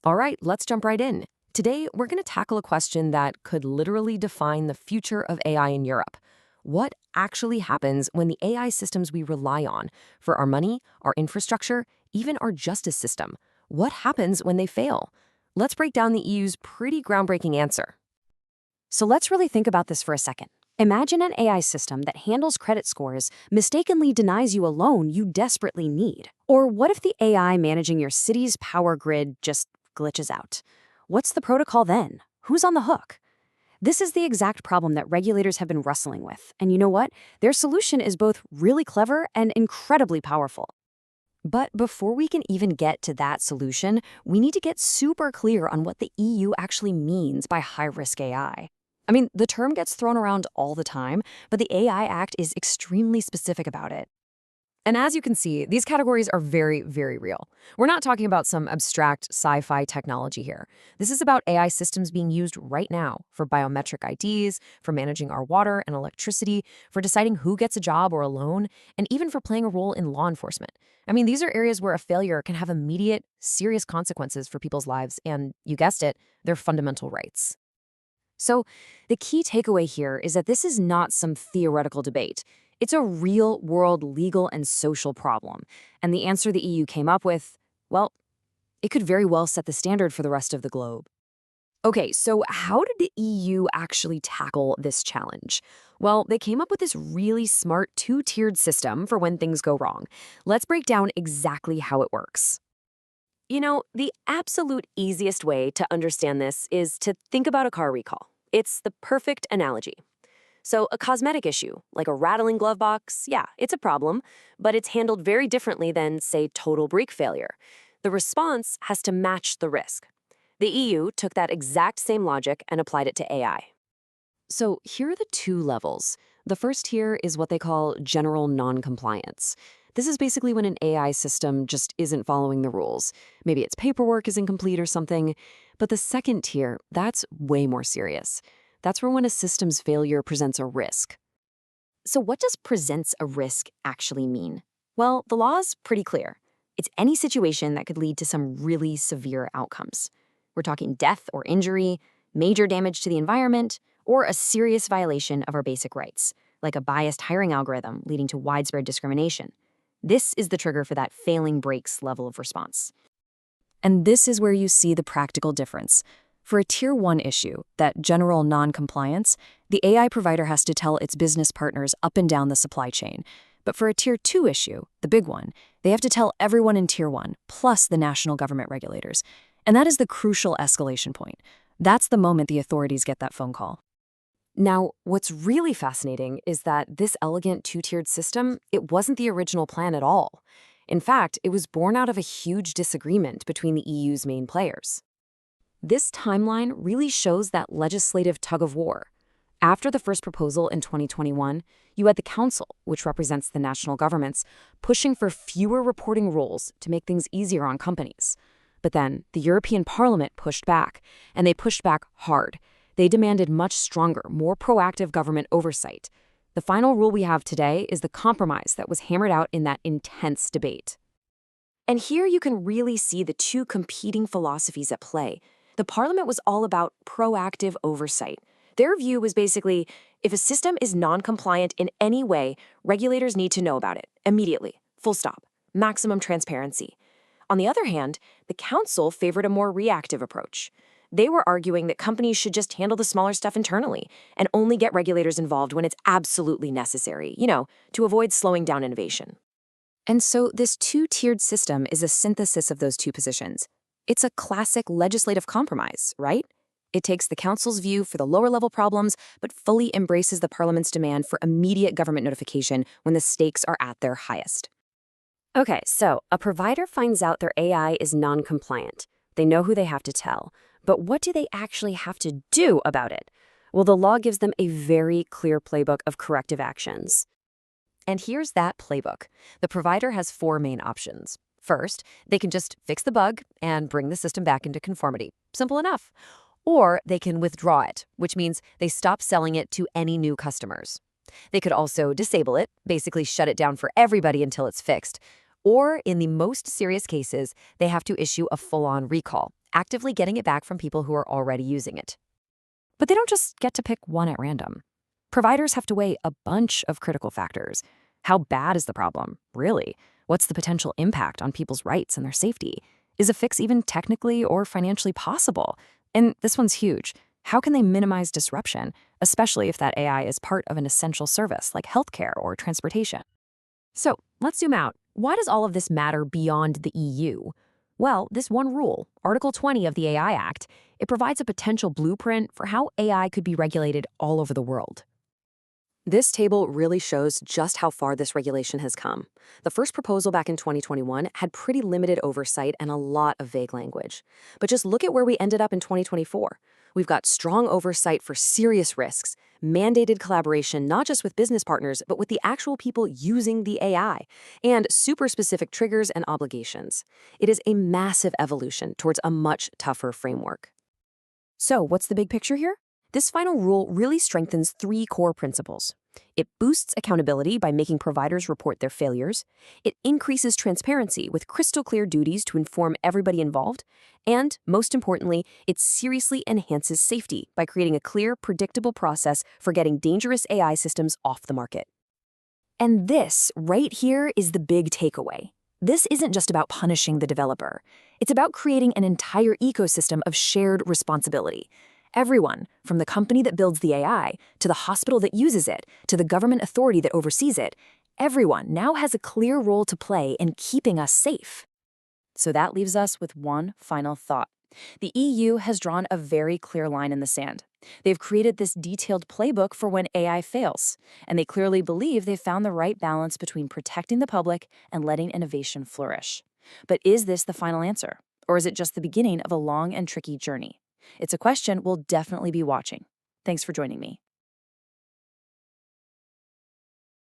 All right, let's jump right in. Today, we're going to tackle a question that could literally define the future of AI in Europe. What actually happens when the AI systems we rely on for our money, our infrastructure, even our justice system? What happens when they fail? Let's break down the EU's pretty groundbreaking answer. So let's really think about this for a second. Imagine an AI system that handles credit scores mistakenly denies you a loan you desperately need. Or what if the AI managing your city's power grid just glitches out? What's the protocol then? Who's on the hook? This is the exact problem that regulators have been wrestling with. And you know what? Their solution is both really clever and incredibly powerful. But before we can even get to that solution, we need to get super clear on what the EU actually means by high-risk AI. I mean, the term gets thrown around all the time, but the AI Act is extremely specific about it. And as you can see, these categories are very, very real. We're not talking about some abstract sci-fi technology here. This is about AI systems being used right now for biometric IDs, for managing our water and electricity, for deciding who gets a job or a loan, and even for playing a role in law enforcement. I mean, these are areas where a failure can have immediate, serious consequences for people's lives and, you guessed it, their fundamental rights. So, the key takeaway here is that this is not some theoretical debate. It's a real-world legal and social problem. And the answer the EU came up with, well, it could very well set the standard for the rest of the globe. Okay, so how did the EU actually tackle this challenge? Well, they came up with this really smart two-tiered system for when things go wrong. Let's break down exactly how it works. You know, the absolute easiest way to understand this is to think about a car recall. It's the perfect analogy. So a cosmetic issue, like a rattling glove box, yeah, it's a problem, but it's handled very differently than, say, total brake failure. The response has to match the risk. The EU took that exact same logic and applied it to AI. So here are the two levels. The first tier is what they call general non-compliance. This is basically when an AI system just isn't following the rules. Maybe its paperwork is incomplete or something. But the second tier, that's way more serious. That's for when a system's failure presents a risk. So what does presents a risk actually mean? Well, the law is pretty clear. It's any situation that could lead to some really severe outcomes. We're talking death or injury, major damage to the environment, or a serious violation of our basic rights, like a biased hiring algorithm leading to widespread discrimination. This is the trigger for that failing brakes level of response. And this is where you see the practical difference. For a Tier 1 issue, that general non-compliance, the AI provider has to tell its business partners up and down the supply chain. But for a Tier 2 issue, the big one, they have to tell everyone in Tier 1, plus the national government regulators. And that is the crucial escalation point. That's the moment the authorities get that phone call. Now, what's really fascinating is that this elegant two-tiered system, it wasn't the original plan at all. In fact, it was born out of a huge disagreement between the EU's main players. This timeline really shows that legislative tug-of-war. After the first proposal in 2021, you had the Council, which represents the national governments, pushing for fewer reporting rules to make things easier on companies. But then the European Parliament pushed back, and they pushed back hard. They demanded much stronger, more proactive government oversight. The final rule we have today is the compromise that was hammered out in that intense debate. And here you can really see the two competing philosophies at play. The Parliament was all about proactive oversight. Their view was basically, if a system is non-compliant in any way, regulators need to know about it immediately, full stop, maximum transparency. On the other hand, the Council favored a more reactive approach. They were arguing that companies should just handle the smaller stuff internally and only get regulators involved when it's absolutely necessary, to avoid slowing down innovation. And so this two-tiered system is a synthesis of those two positions. It's a classic legislative compromise, right? It takes the Council's view for the lower-level problems, but fully embraces the Parliament's demand for immediate government notification when the stakes are at their highest. Okay, so a provider finds out their AI is non-compliant. They know who they have to tell. But what do they actually have to do about it? Well, the law gives them a very clear playbook of corrective actions. And here's that playbook. The provider has four main options. First, they can just fix the bug and bring the system back into conformity. Simple enough. Or they can withdraw it, which means they stop selling it to any new customers. They could also disable it, basically shut it down for everybody until it's fixed. Or, in the most serious cases, they have to issue a full-on recall, actively getting it back from people who are already using it. But they don't just get to pick one at random. Providers have to weigh a bunch of critical factors. How bad is the problem, really? What's the potential impact on people's rights and their safety? Is a fix even technically or financially possible? And this one's huge. How can they minimize disruption, especially if that AI is part of an essential service like healthcare or transportation? So let's zoom out. Why does all of this matter beyond the EU? Well, this one rule, Article 20 of the AI Act, it provides a potential blueprint for how AI could be regulated all over the world. This table really shows just how far this regulation has come. The first proposal back in 2021 had pretty limited oversight and a lot of vague language. But just look at where we ended up in 2024. We've got strong oversight for serious risks, mandated collaboration not just with business partners, but with the actual people using the AI, and super specific triggers and obligations. It is a massive evolution towards a much tougher framework. So, what's the big picture here? This final rule really strengthens three core principles. It boosts accountability by making providers report their failures. It increases transparency with crystal clear duties to inform everybody involved. And, most importantly, it seriously enhances safety by creating a clear, predictable process for getting dangerous AI systems off the market. And this, right here, is the big takeaway. This isn't just about punishing the developer. It's about creating an entire ecosystem of shared responsibility. Everyone, from the company that builds the AI, to the hospital that uses it, to the government authority that oversees it, everyone now has a clear role to play in keeping us safe. So that leaves us with one final thought. The EU has drawn a very clear line in the sand. They've created this detailed playbook for when AI fails, and they clearly believe they've found the right balance between protecting the public and letting innovation flourish. But is this the final answer, or is it just the beginning of a long and tricky journey? It's a question we'll definitely be watching. Thanks for joining me.